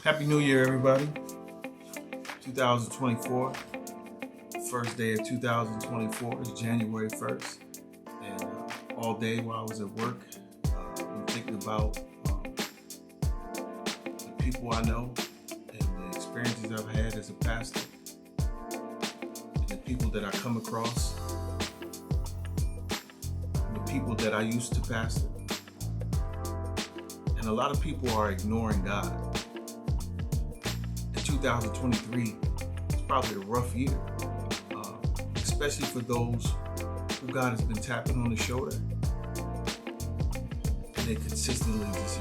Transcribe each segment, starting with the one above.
Happy New Year, everybody. 2024. First day of 2024 is January 1st. And all day while I was at work, I'm thinking about the people I know and the experiences I've had as a pastor and the people that I come across and the people that I used to pastor. And a lot of people are ignoring God. 2023 is probably a rough year, especially for those who God has been tapping on the shoulder and they consistently just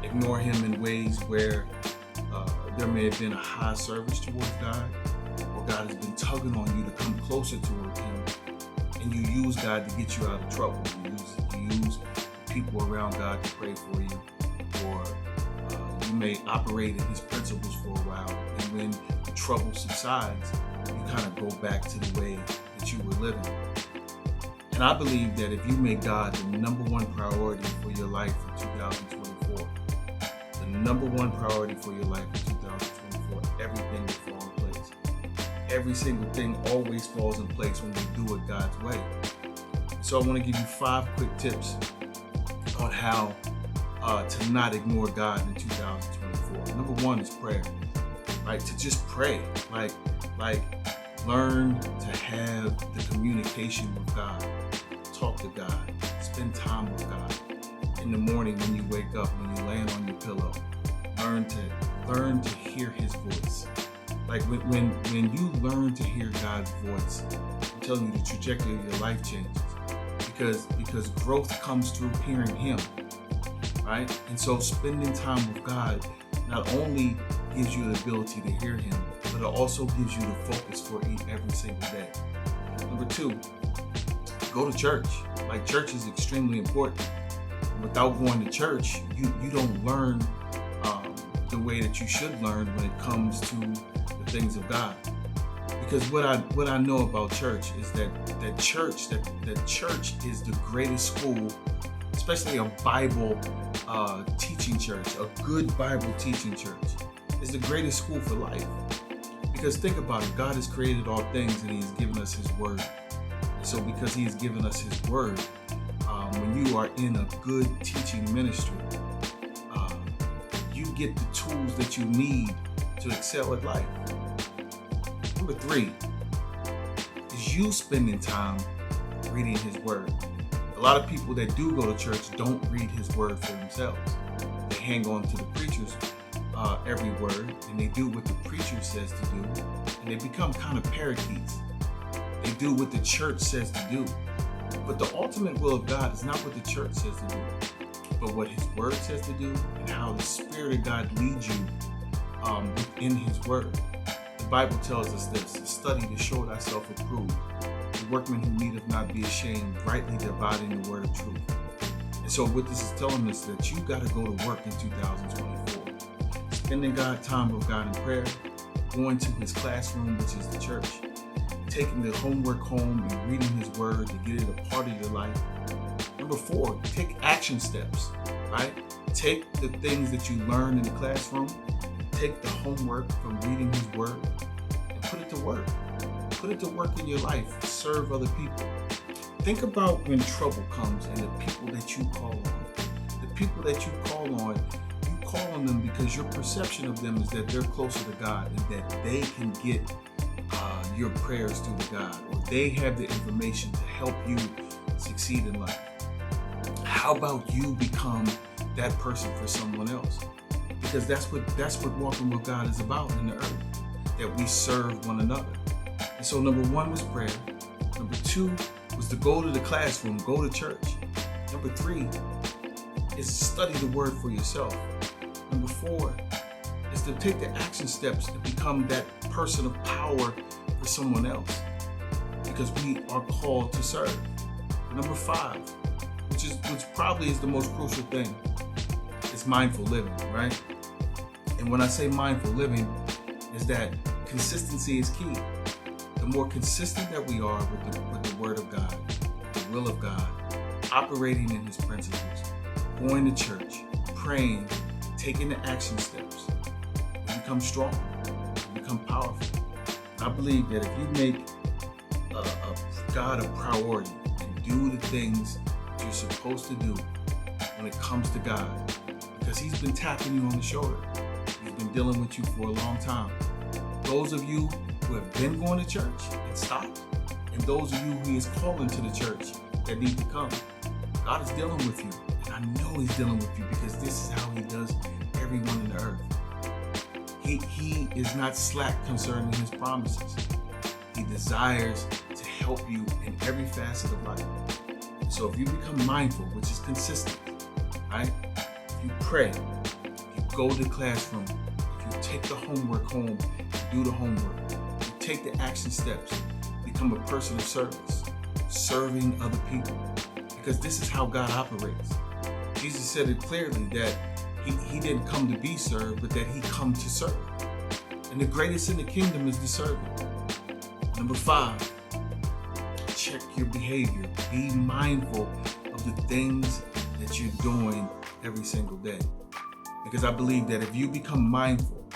ignore him in ways where there may have been a high service towards God, or God has been tugging on you to come closer toward him, and you use God to get you out of trouble. You use people around God to pray for you, or you may operate in his principles for a while, and when the trouble subsides, you kind of go back to the way that you were living. And I believe that if you make God the number one priority for your life in 2024, the number one priority for your life in 2024, everything will fall in place. Every single thing always falls in place when we do it God's way. So I want to give you 5 quick tips on how to not ignore God in 2024. Number 1 is prayer, right? To just pray, like learn to have the communication with God, talk to God, spend time with God. In the morning when you wake up, when you land on your pillow, learn to hear his voice. Like when you learn to hear God's voice, I'm telling you, the trajectory of your life changes because growth comes through hearing him. Right? And so spending time with God not only gives you the ability to hear him, but it also gives you the focus for every single day. Number 2, go to church. Like, church is extremely important. Without going to church, you don't learn the way that you should learn when it comes to the things of God. Because what I know about church is that church is the greatest school, especially a Bible teaching church, a good Bible teaching church, is the greatest school for life. Because think about it, God has created all things and he has given us his word. So because he has given us his word, when you are in a good teaching ministry, you get the tools that you need to excel at life. Number 3 is you spending time reading his word. A lot of people that do go to church don't read his word for themselves. They hang on to the preacher's every word, and they do what the preacher says to do, and they become kind of parakeets. They do what the church says to do. But the ultimate will of God is not what the church says to do, but what his word says to do, and how the Spirit of God leads you within his word. The Bible tells us this: study to show thyself approved, the workman who needeth not be ashamed, rightly dividing the word of truth. And so what this is telling us is that you got to go to work in 2024. Spending time with God in prayer, going to his classroom, which is the church, taking the homework home and reading his word to get it a part of your life. Number 4, take action steps, right? Take the things that you learn in the classroom, take the homework from reading his word, and put it to work. Put it to work in your life. Serve other people. Think about when trouble comes and the people that you call on. The people that you call on them because your perception of them is that they're closer to God and that they can get your prayers through to God, or they have the information to help you succeed in life. How about you become that person for someone else? Because that's what walking with God is about in the earth, that we serve one another. And so number 1 was prayer. Number 2 was to go to the classroom, go to church. Number 3 is to study the word for yourself. Number 4 is to take the action steps to become that person of power for someone else, because we are called to serve. Number 5, which probably is the most crucial thing, is mindful living, right? And when I say mindful living, is that consistency is key. The more consistent that we are with the word of God, the will of God, operating in his principles, going to church, praying, taking the action steps, you become strong, you become powerful. I believe that if you make God a priority and do the things that you're supposed to do when it comes to God, because he's been tapping you on the shoulder. He's been dealing with you for a long time. Those of you who have been going to church and stopped, and those of you who he is calling to the church that need to come, God is dealing with you. And I know he's dealing with you because this is how he does everyone in the earth. He is not slack concerning his promises. He desires to help you in every facet of life. So if you become mindful, which is consistent, right? If you pray, if you go to the classroom, if you take the homework home, do the homework, you take the action steps, become a person of service, serving other people. Because this is how God operates. Jesus said it clearly that he didn't come to be served, but that he come to serve. And the greatest in the kingdom is the servant. Number 5, check your behavior. Be mindful of the things that you're doing every single day. Because I believe that if you become mindful,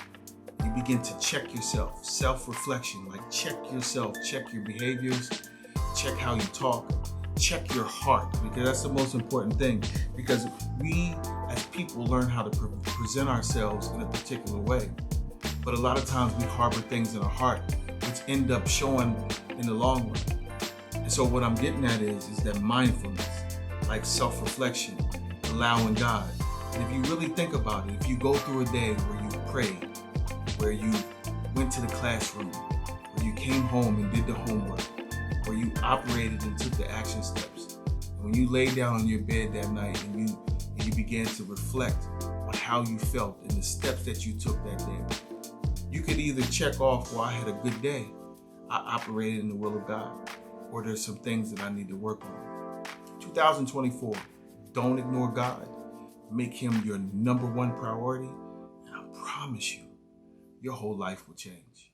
you begin to check yourself, self-reflection, like check yourself, check your behaviors, check how you talk, check your heart, because that's the most important thing. Because we as people learn how to present ourselves in a particular way. But a lot of times we harbor things in our heart, which end up showing in the long run. And so what I'm getting at is that mindfulness, like self-reflection, allowing God. And if you really think about it, if you go through a day where you prayed, where you went to the classroom, where you came home and did the homework, where you operated and took the action steps, and when you lay down on your bed that night and you began to reflect on how you felt and the steps that you took that day, you could either check off, well, I had a good day, I operated in the will of God, or there's some things that I need to work on. 2024, don't ignore God. Make him your number one priority, and I promise you, your whole life will change.